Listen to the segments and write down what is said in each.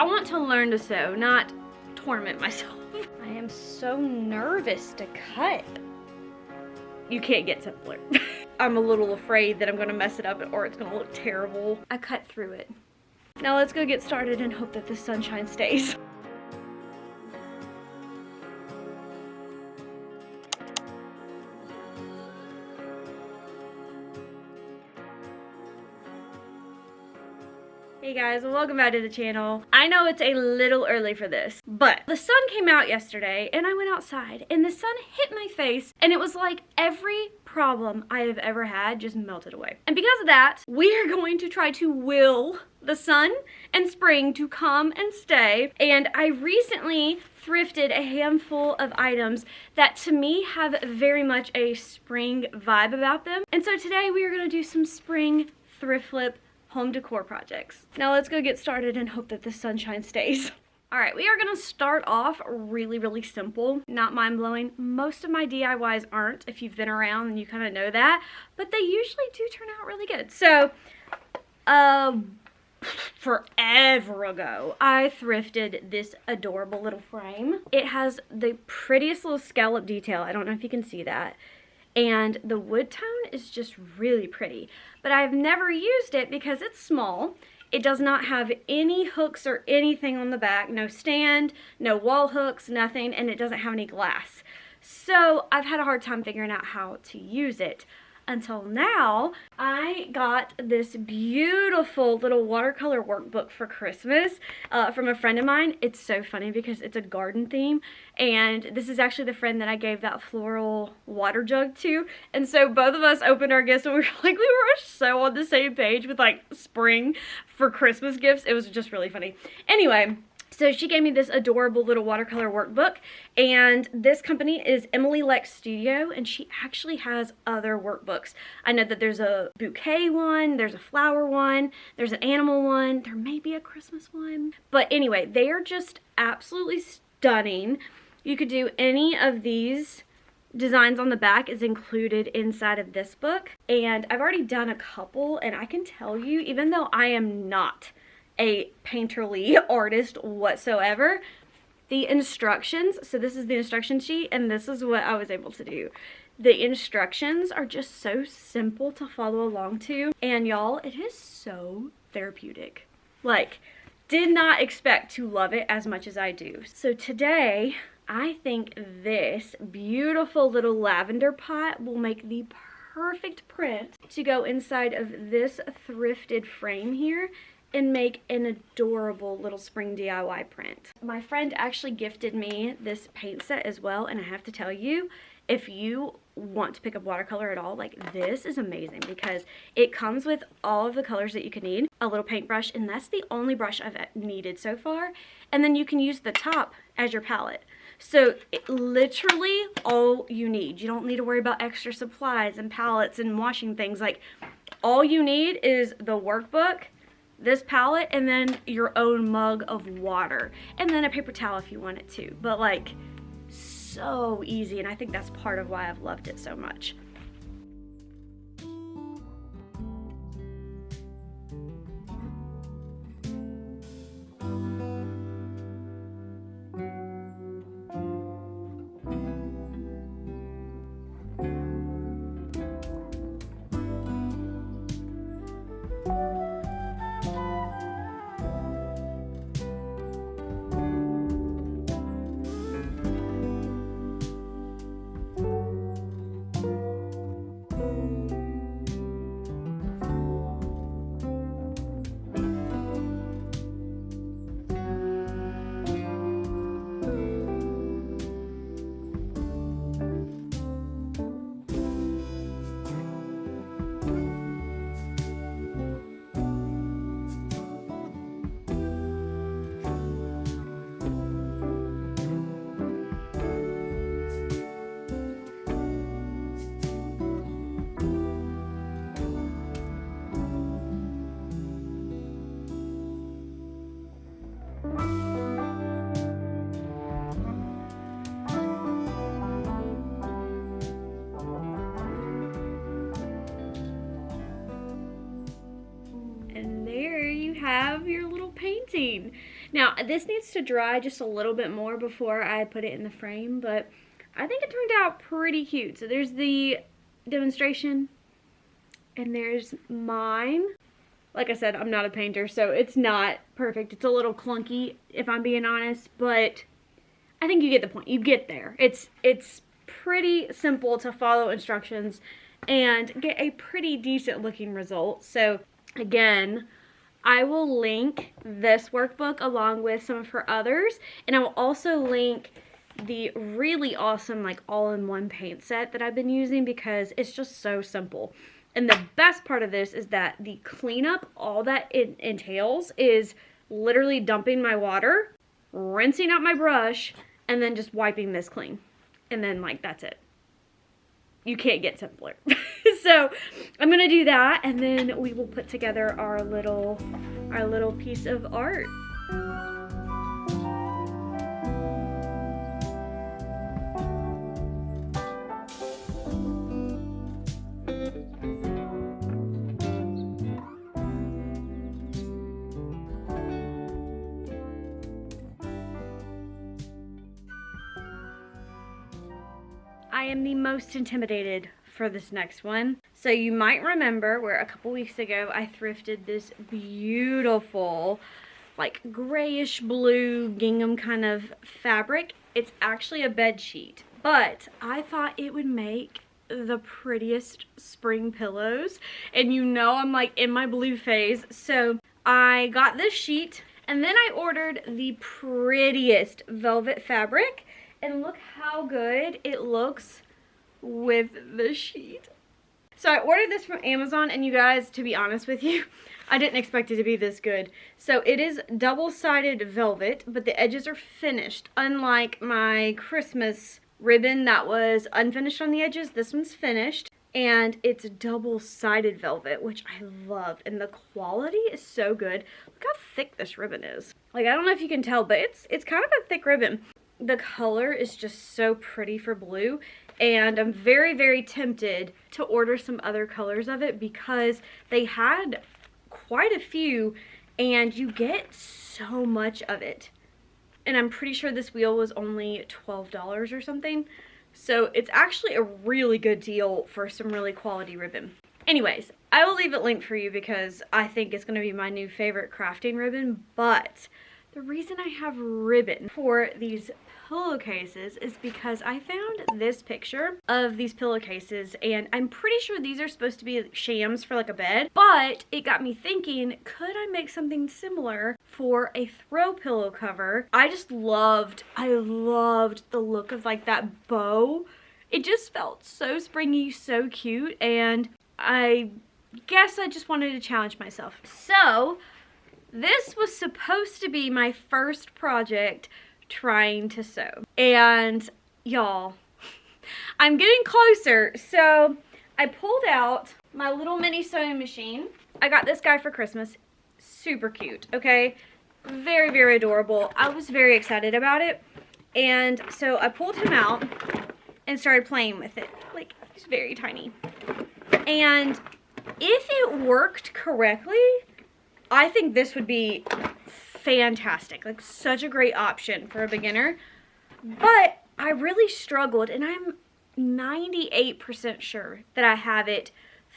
I want to learn to sew, not torment myself. I am so nervous to cut. You can't get simpler. I'm a little afraid that I'm gonna mess it up or it's gonna look terrible. I cut through it. Now let's go get started and hope that the sunshine stays. Hey guys, welcome back to the channel. I know it's a little early for this, but the sun came out yesterday and I went outside and the sun hit my face and it was like every problem I have ever had just melted away. And because of that, we are going to try to will the sun and spring to come and stay. And I recently thrifted a handful of items that to me have very much a spring vibe about them. And so today we are gonna do some spring thrift flip home decor projects. Now let's go get started and hope that the sunshine stays. All right, we are gonna start off really simple, not mind-blowing. Most of my DIYs aren't, if you've been around and you kind of know that, but they usually do turn out really good. So, forever ago, I thrifted this adorable little frame. It has the prettiest little scallop detail. I don't know if you can see that. And the wood tone is just really pretty. But I've never used it because it's small. It does not have any hooks or anything on the back. No stand, no wall hooks, nothing, and it doesn't have any glass. So I've had a hard time figuring out how to use it. Until now, I got this beautiful little watercolor workbook for Christmas from a friend of mine. It's so funny because it's a garden theme, and this is actually the friend that I gave that floral water jug to. And so both of us opened our gifts and we were so on the same page with like spring for Christmas gifts. It was just really funny. Anyway, so she gave me this adorable little watercolor workbook, and this company is Emily Lex Studio, and she actually has other workbooks. I know that there's a bouquet one, there's a flower one, there's an animal one, there may be a Christmas one. But anyway, they are just absolutely stunning. You could do any of these designs on the back is included inside of this book, and I've already done a couple, and I can tell you, even though I am not a painterly artist whatsoever, the instructions, so this is the instruction sheet and this is what I was able to do. The instructions are just so simple to follow along to, and y'all, it is so therapeutic. Like, did not expect to love it as much as I do. So today, I think this beautiful little lavender pot will make the perfect print to go inside of this thrifted frame here and make an adorable little spring DIY print. My friend actually gifted me this paint set as well, and I have to tell you, if you want to pick up watercolor at all, like, this is amazing because it comes with all of the colors that you could need, a little paintbrush, and that's the only brush I've needed so far, and then you can use the top as your palette. So literally all you need. You don't need to worry about extra supplies and palettes and washing things. Like, all you need is the workbook, this palette, and then your own mug of water, and then a paper towel if you want it to. But like, so easy, and I think that's part of why I've loved it so much. Now, this needs to dry just a little bit more before I put it in the frame, but I think it turned out pretty cute. So there's the demonstration, and there's mine. Like I said, I'm not a painter, so it's not perfect. It's a little clunky, if I'm being honest, but I think you get the point. You get there. It's pretty simple to follow instructions and get a pretty decent looking result. So again, I will link this workbook along with some of her others, and I will also link the really awesome like all-in-one paint set that I've been using because it's just so simple. And the best part of this is that the cleanup, all that it entails is literally dumping my water, rinsing out my brush, and then just wiping this clean. And then like that's it. You can't get simpler. So I'm gonna do that, and then we will put together our little piece of art. I am the most intimidated for this next one. So you might remember where a couple weeks ago I thrifted this beautiful like grayish blue gingham kind of fabric. It's actually a bed sheet, but I thought it would make the prettiest spring pillows, and you know I'm like in my blue phase. So I got this sheet, and then I ordered the prettiest velvet fabric, and look how good it looks with the sheet. So I ordered this from Amazon, and you guys, to be honest with you, I didn't expect it to be this good. So it is double-sided velvet, but the edges are finished. Unlike my Christmas ribbon that was unfinished on the edges, this one's finished. And it's double-sided velvet, which I love. And the quality is so good. Look how thick this ribbon is. Like, I don't know if you can tell, but it's kind of a thick ribbon. The color is just so pretty for blue, and I'm very, very tempted to order some other colors of it because they had quite a few, and you get so much of it. And I'm pretty sure this wheel was only $12 or something, so it's actually a really good deal for some really quality ribbon. Anyways, I will leave it linked for you because I think it's going to be my new favorite crafting ribbon, but the reason I have ribbon for these pillowcases is because I found this picture of these pillowcases, and I'm pretty sure these are supposed to be shams for like a bed, but it got me thinking, could I make something similar for a throw pillow cover? I loved the look of like that bow. It just felt so springy, so cute, and I guess I just wanted to challenge myself. So this was supposed to be my first project trying to sew. And y'all, I'm getting closer. So I pulled out my little mini sewing machine. I got this guy for Christmas. Super cute, okay? Very, very adorable. I was very excited about it. And so I pulled him out and started playing with it. Like, he's very tiny. And if it worked correctly, I think this would be fantastic. Like, such a great option for a beginner. But I really struggled, and I'm 98% sure that I have it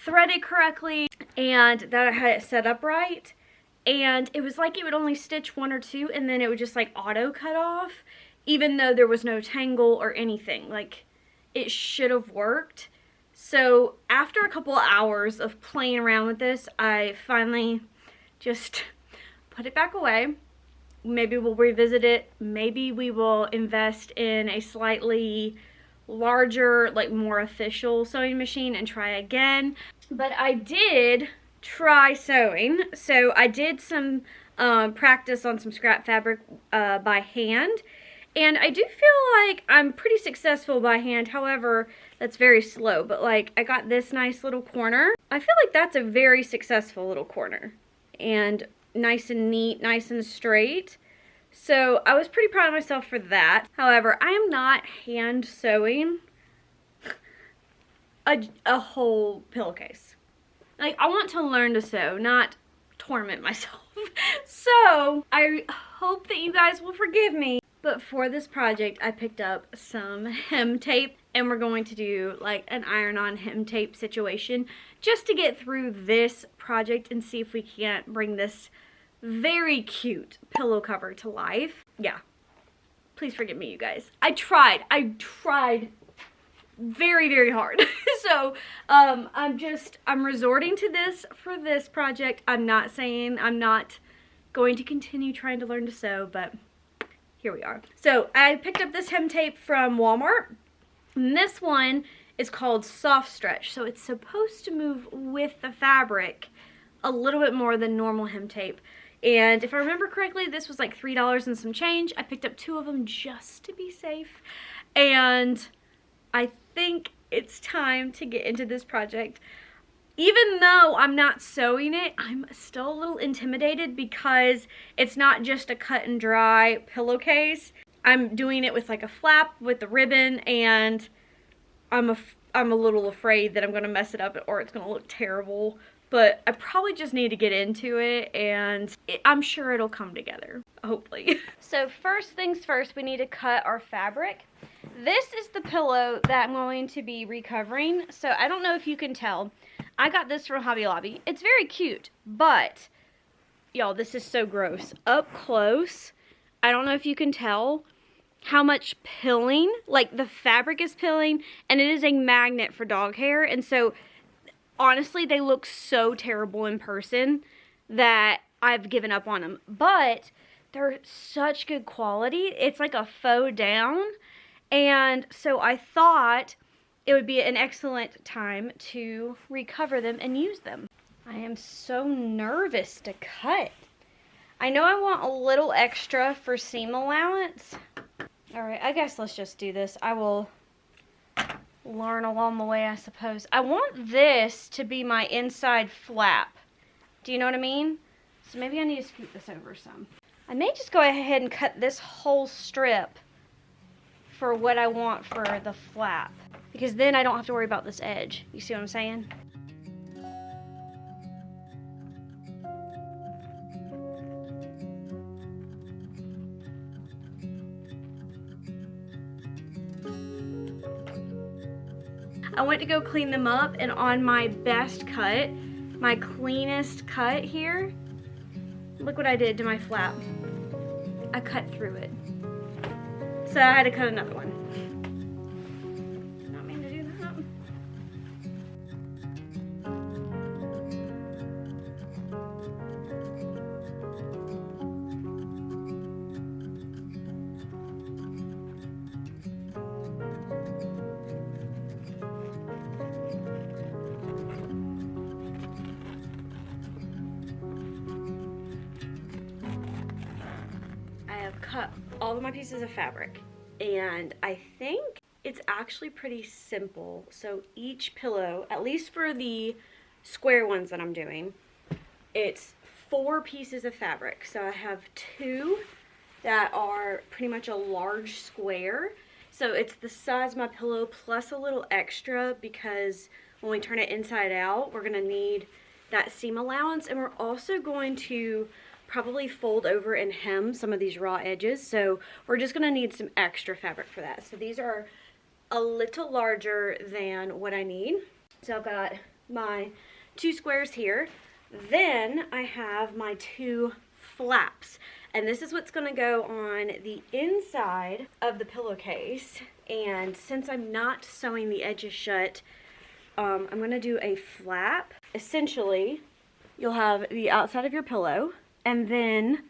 threaded correctly and that I had it set up right. And it was like it would only stitch one or two, and then it would just like auto cut off, even though there was no tangle or anything. Like, it should have worked. So after a couple of hours of playing around with this, I finally just put it back away. Maybe we'll revisit it. Maybe we will invest in a slightly larger, like more official sewing machine and try again. But I did try sewing. So I did some practice on some scrap fabric by hand. And I do feel like I'm pretty successful by hand. However, that's very slow. But like, I got this nice little corner. I feel like that's a very successful little corner. And nice and neat, nice and straight. So I was pretty proud of myself for that. However, I am not hand sewing a whole pillowcase. Like, I want to learn to sew, not torment myself So I hope that you guys will forgive me. But for this project, I picked up some hem tape, and we're going to do like an iron-on hem tape situation just to get through this project and see if we can't bring this very cute pillow cover to life. Yeah, please forgive me, you guys. I tried very, very hard. So I'm resorting to this for this project. I'm not saying I'm not going to continue trying to learn to sew, but here we are. So I picked up this hem tape from Walmart, and this one is called Soft Stretch. So it's supposed to move with the fabric a little bit more than normal hem tape. And if I remember correctly, this was like $3 and some change. I picked up 2 of them just to be safe. And I think it's time to get into this project. Even though I'm not sewing it, I'm still a little intimidated because it's not just a cut and dry pillowcase. I'm doing it with like a flap with the ribbon, and I'm a little afraid that I'm going to mess it up or it's going to look terrible. But I probably just need to get into it, and I'm sure it'll come together, hopefully. So first things first, we need to cut our fabric. This is the pillow that I'm going to be recovering. So I don't know if you can tell. I got this from Hobby Lobby. It's very cute, but y'all, this is so gross. Up close, I don't know if you can tell how much pilling, like the fabric is pilling, and it is a magnet for dog hair. And so honestly, they look so terrible in person that I've given up on them. But they're such good quality. It's like a faux down. And so I thought it would be an excellent time to recover them and use them. I am so nervous to cut. I know I want a little extra for seam allowance. Alright, I guess let's just do this. I will learn along the way, I suppose. I want this to be my inside flap. Do you know what I mean? So maybe I need to scoot this over some. I may just go ahead and cut this whole strip for what I want for the flap, because then I don't have to worry about this edge. You see what I'm saying? I went to go clean them up, and on my best cut, my cleanest cut here, look what I did to my flap. I cut through it. So I had to cut another one. Did not mean to do that. I have cut all of my pieces of fabric, and I think it's actually pretty simple. So each pillow, at least for the square ones that I'm doing, it's 4 pieces of fabric. So I have 2 that are pretty much a large square. So it's the size of my pillow plus a little extra, because when we turn it inside out, we're gonna need that seam allowance, and we're also going to probably fold over and hem some of these raw edges. So we're just gonna need some extra fabric for that. So these are a little larger than what I need. So I've got my 2 squares here. Then I have my 2 flaps. And this is what's gonna go on the inside of the pillowcase. And since I'm not sewing the edges shut, I'm gonna do a flap. Essentially, you'll have the outside of your pillow, and then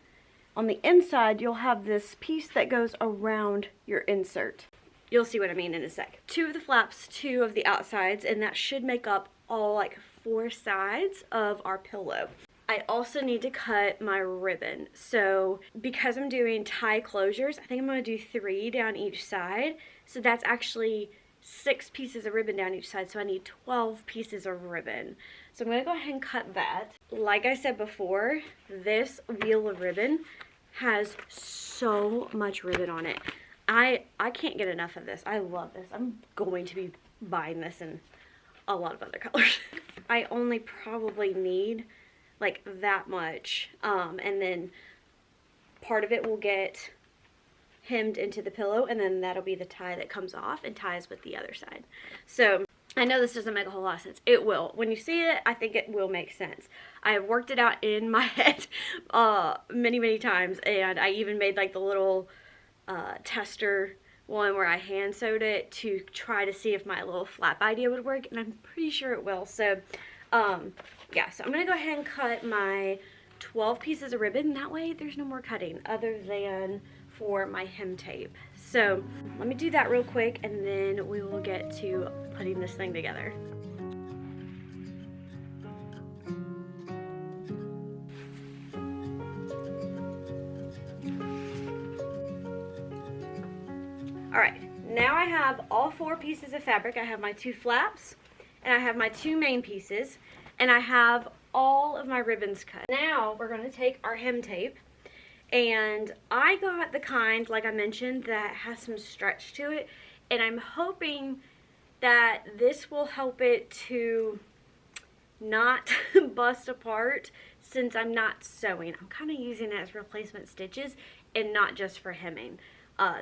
on the inside, you'll have this piece that goes around your insert. You'll see what I mean in a sec. 2 of the flaps, 2 of the outsides, and that should make up all like 4 sides of our pillow. I also need to cut my ribbon. So because I'm doing tie closures, I think I'm gonna do 3 down each side. So that's actually 6 pieces of ribbon down each side, so I need 12 pieces of ribbon. So I'm going to go ahead and cut that. Like I said before, this wheel of ribbon has so much ribbon on it. I can't get enough of this. I love this. I'm going to be buying this in a lot of other colors. I only probably need like that much, and then part of it will get hemmed into the pillow, and then that'll be the tie that comes off and ties with the other side. So I know this doesn't make a whole lot of sense. It will. When you see it, I think it will make sense. I have worked it out in my head many times, and I even made like the little tester one where I hand sewed it to try to see if my little flap idea would work, and I'm pretty sure it will. So yeah, so I'm gonna go ahead and cut my 12 pieces of ribbon. That way there's no more cutting other than for my hem tape. So let me do that real quick, and then we will get to putting this thing together. Alright, now I have all 4 pieces of fabric. I have my 2 flaps, and I have my 2 main pieces, and I have all of my ribbons cut. Now we're going to take our hem tape, and I got the kind, like I mentioned, that has some stretch to it, and I'm hoping that this will help it to not bust apart since I'm not sewing. I'm kind of using it as replacement stitches and not just for hemming.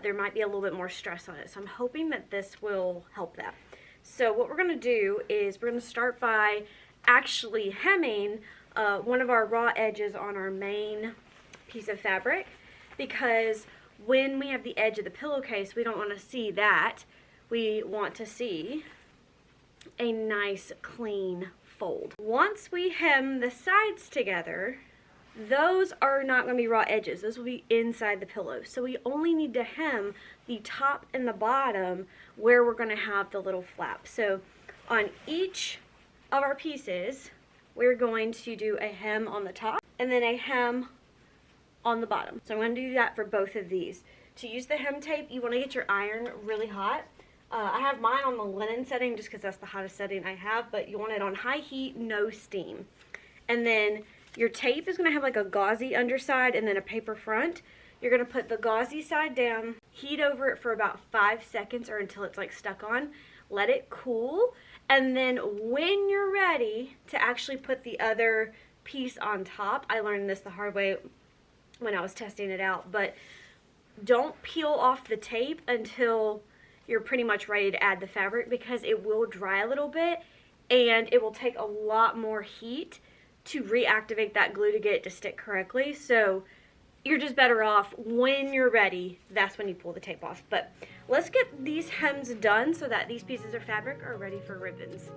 There might be a little bit more stress on it, so I'm hoping that this will help that. So what we're going to do is we're going to start by actually hemming one of our raw edges on our main piece of fabric, because when we have the edge of the pillowcase, we don't want to see that. We want to see a nice clean fold. Once we hem the sides together, those are not going to be raw edges. Those will be inside the pillow. So we only need to hem the top and the bottom where we're going to have the little flap. So on each of our pieces, we're going to do a hem on the top and then a hem on the bottom. So I'm going to do that for both of these. To use the hem tape, you want to get your iron really hot. I have mine on the linen setting just because that's the hottest setting I have, but you want it on high heat, no steam. And then your tape is going to have like a gauzy underside and then a paper front. You're going to put the gauzy side down, heat over it for about 5 seconds or until it's like stuck on. Let it cool, and then when you're ready to actually put the other piece on top, I learned this the hard way when I was testing it out, but don't peel off the tape until you're pretty much ready to add the fabric, because it will dry a little bit and it will take a lot more heat to reactivate that glue to get it to stick correctly. So you're just better off when you're ready, that's when you pull the tape off. But let's get these hems done so that these pieces of fabric are ready for ribbons.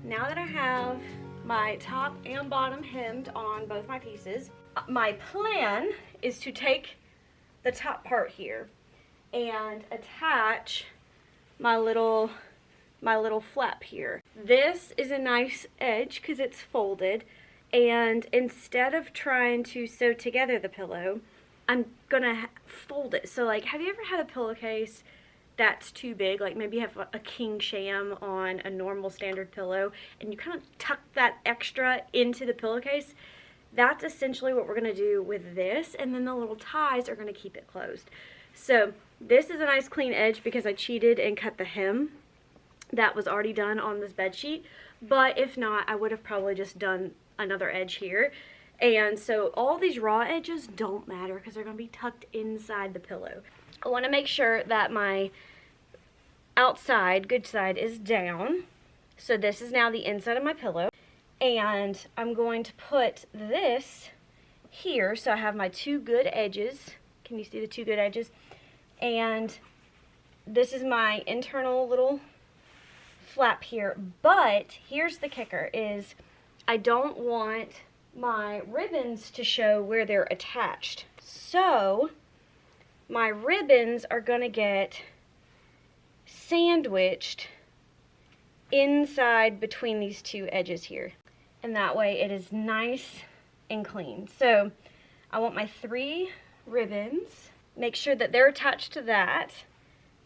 Now that I have my top and bottom hemmed on both my pieces, my plan is to take the top part here and attach my little flap here. This is a nice edge because it's folded, and instead of trying to sew together the pillow, I'm gonna fold it. So like, have you ever had a pillowcase that's too big? Like maybe you have a king sham on a normal standard pillow and you kind of tuck that extra into the pillowcase. That's essentially what we're going to do with this, and then the little ties are going to keep it closed. So this is a nice clean edge because I cheated and cut the hem that was already done on this bed sheet, but if not, I would have probably just done another edge here. And so all these raw edges don't matter because they're going to be tucked inside the pillow. I want to make sure that my outside, good side, is down. So this is now the inside of my pillow. And I'm going to put this here so I have my two good edges. Can you see the two good edges? And this is my internal little flap here, but here's the kicker is I don't want my ribbons to show where they're attached. So my ribbons are gonna get sandwiched inside between these two edges here. And that way it is nice and clean. So I want my 3 ribbons, make sure that they're attached to that,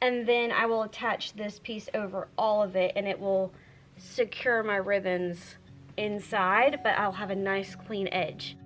and then I will attach this piece over all of it and it will secure my ribbons inside, but I'll have a nice clean edge.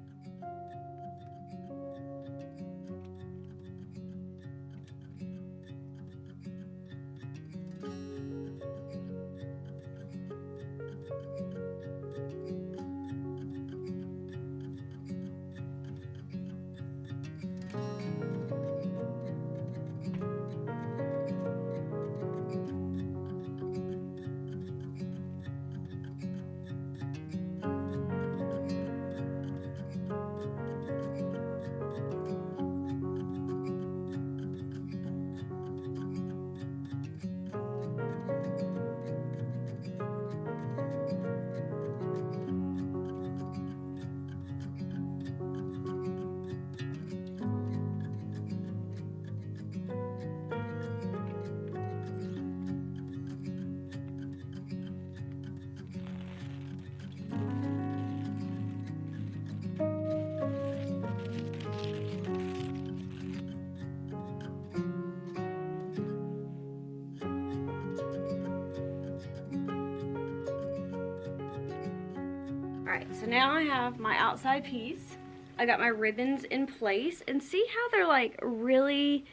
Alright, so now I have my outside piece. I got my ribbons in place, and see how they're like really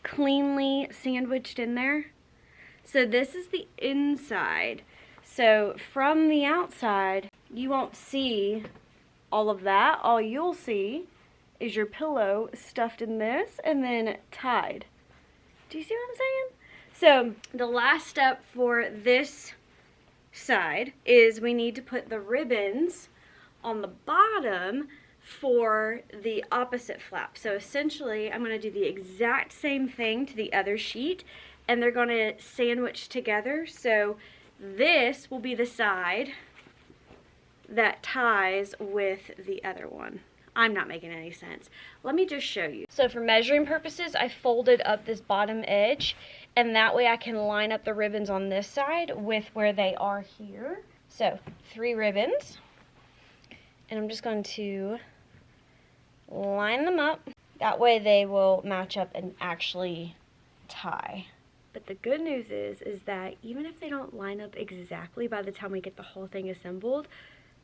cleanly sandwiched in there? So this is the inside. So from the outside, you won't see all of that. All you'll see is your pillow stuffed in this and then tied. Do you see what I'm saying? So the last step for this side is we need to put the ribbons on the bottom for the opposite flap. So essentially I'm going to do the exact same thing to the other sheet, and they're going to sandwich together. So this will be the side that ties with the other one. I'm not making any sense. Let me just show you. So for measuring purposes, I folded up this bottom edge, and that way I can line up the ribbons on this side with where they are here. So 3 ribbons, and I'm just going to line them up. That way they will match up and actually tie. But the good news is that even if they don't line up exactly by the time we get the whole thing assembled,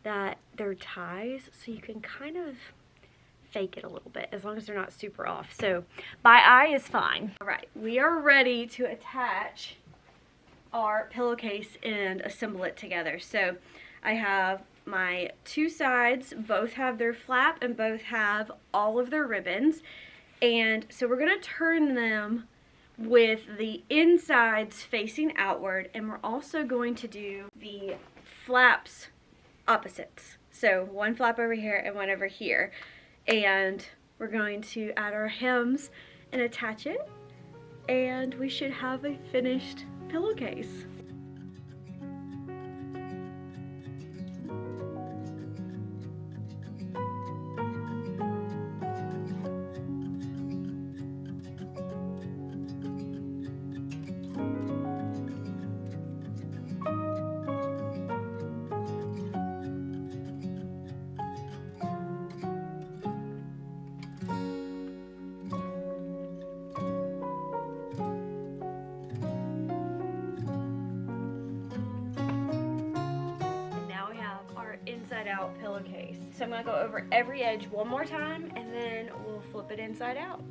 that they're ties, so you can kind of fake it a little bit as long as they're not super off. So by eye is fine. All right, we are ready to attach our pillowcase and assemble it together. So I have my 2 sides, both have their flap and both have all of their ribbons. And so we're gonna turn them with the insides facing outward, and we're also going to do the flaps opposites. So one flap over here and one over here. And we're going to add our hems and attach it, and we should have a finished pillowcase. Inside out pillowcase. So I'm going to go over every edge one more time, and then we'll flip it inside out.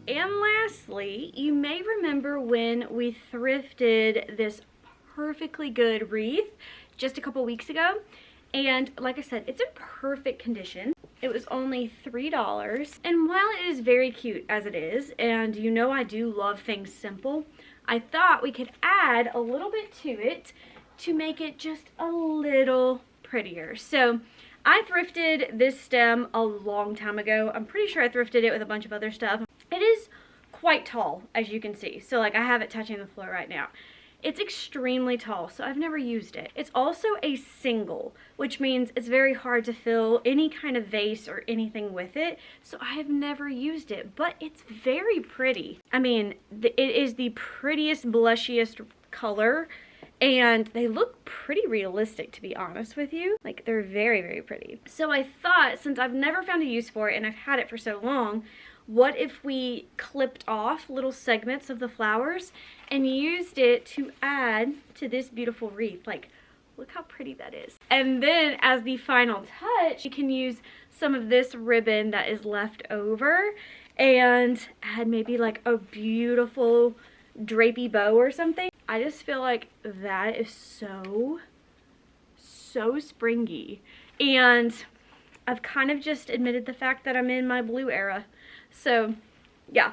And lastly, you may remember when we thrifted this perfectly good wreath just a couple weeks ago. And like I said, it's in perfect condition. It was only $3. And while it is very cute as it is, and you know I do love things simple, I thought we could add a little bit to it to make it just a little prettier. So I thrifted this stem a long time ago. I'm pretty sure I thrifted it with a bunch of other stuff. It is quite tall, as you can see. So like I have it touching the floor right now. It's extremely tall, so I've never used it. It's also a single, which means it's very hard to fill any kind of vase or anything with it, so I have never used it, but it's very pretty. I mean, it is the prettiest, blushiest color, and they look pretty realistic, to be honest with you. Like, they're very, very pretty. So I thought, since I've never found a use for it and I've had it for so long, what if we clipped off little segments of the flowers and used it to add to this beautiful wreath? Like, look how pretty that is. And then as the final touch, you can use some of this ribbon that is left over and add maybe like a beautiful drapey bow or something. I just feel like that is so springy. And I've kind of just admitted the fact that I'm in my blue era. So yeah,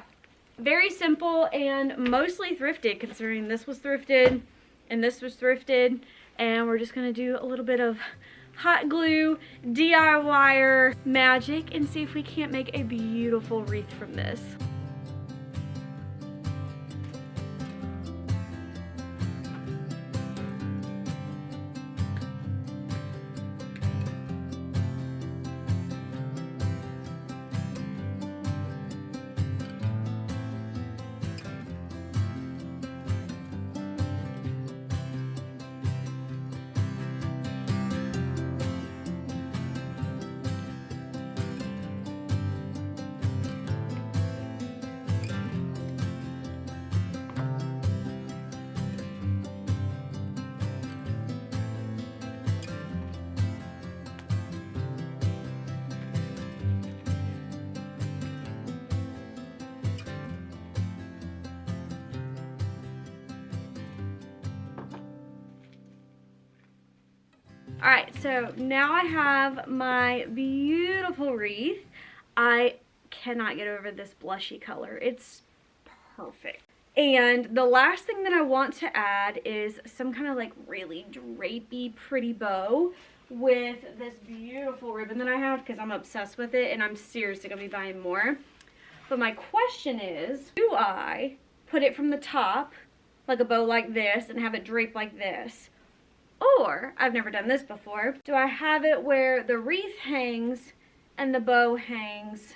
very simple and mostly thrifted, considering this was thrifted and this was thrifted. And we're just gonna do a little bit of hot glue DIYer magic and see if we can't make a beautiful wreath from this. Alright, so now I have my beautiful wreath. I cannot get over this blushy color. It's perfect. And the last thing that I want to add is some kind of like really drapey, pretty bow with this beautiful ribbon that I have because I'm obsessed with it and I'm seriously going to be buying more. But my question is, do I put it from the top, like a bow like this, and have it drape like this? Or, I've never done this before, do I have it where the wreath hangs and the bow hangs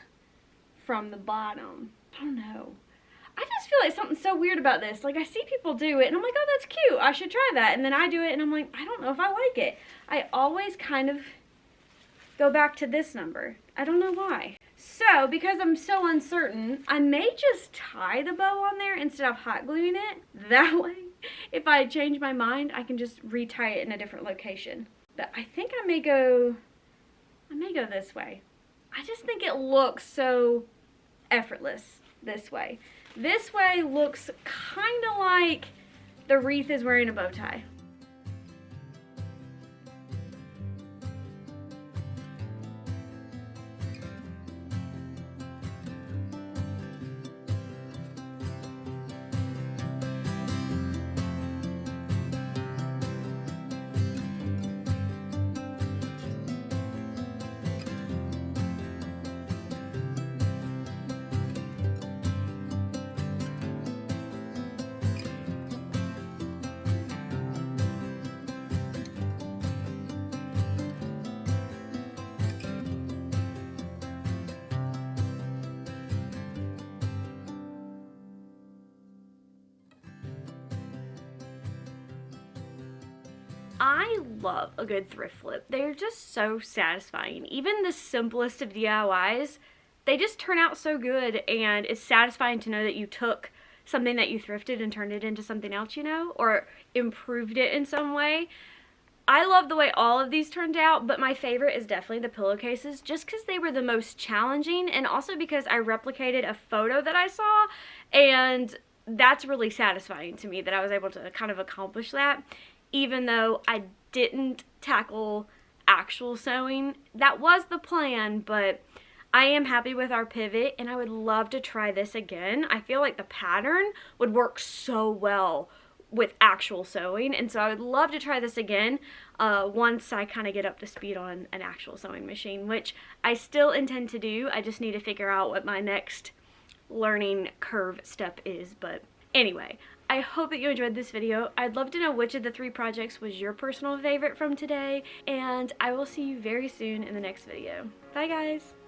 from the bottom? I don't know. I just feel like something's so weird about this. Like, I see people do it and I'm like, oh, that's cute, I should try that. And then I do it and I'm like, I don't know if I like it. I always kind of go back to this number. I don't know why. So, because I'm so uncertain, I may just tie the bow on there instead of hot gluing it. That way, if I change my mind, I can just retie it in a different location. But I think I may go this way. I just think it looks so effortless this way. This way looks kind of like the wreath is wearing a bow tie. I love a good thrift flip. They're just so satisfying. Even the simplest of DIYs, they just turn out so good, and it's satisfying to know that you took something that you thrifted and turned it into something else, you know, or improved it in some way. I love the way all of these turned out, but my favorite is definitely the pillowcases, just because they were the most challenging, and also because I replicated a photo that I saw, and that's really satisfying to me that I was able to kind of accomplish that, even though I didn't tackle actual sewing. That was the plan, but I am happy with our pivot, and I would love to try this again. I feel like the pattern would work so well with actual sewing, and so I would love to try this again once I kind of get up to speed on an actual sewing machine, which I still intend to do. I just need to figure out what my next learning curve step is. But anyway, I hope that you enjoyed this video. I'd love to know which of the 3 projects was your personal favorite from today, and I will see you very soon in the next video. Bye guys!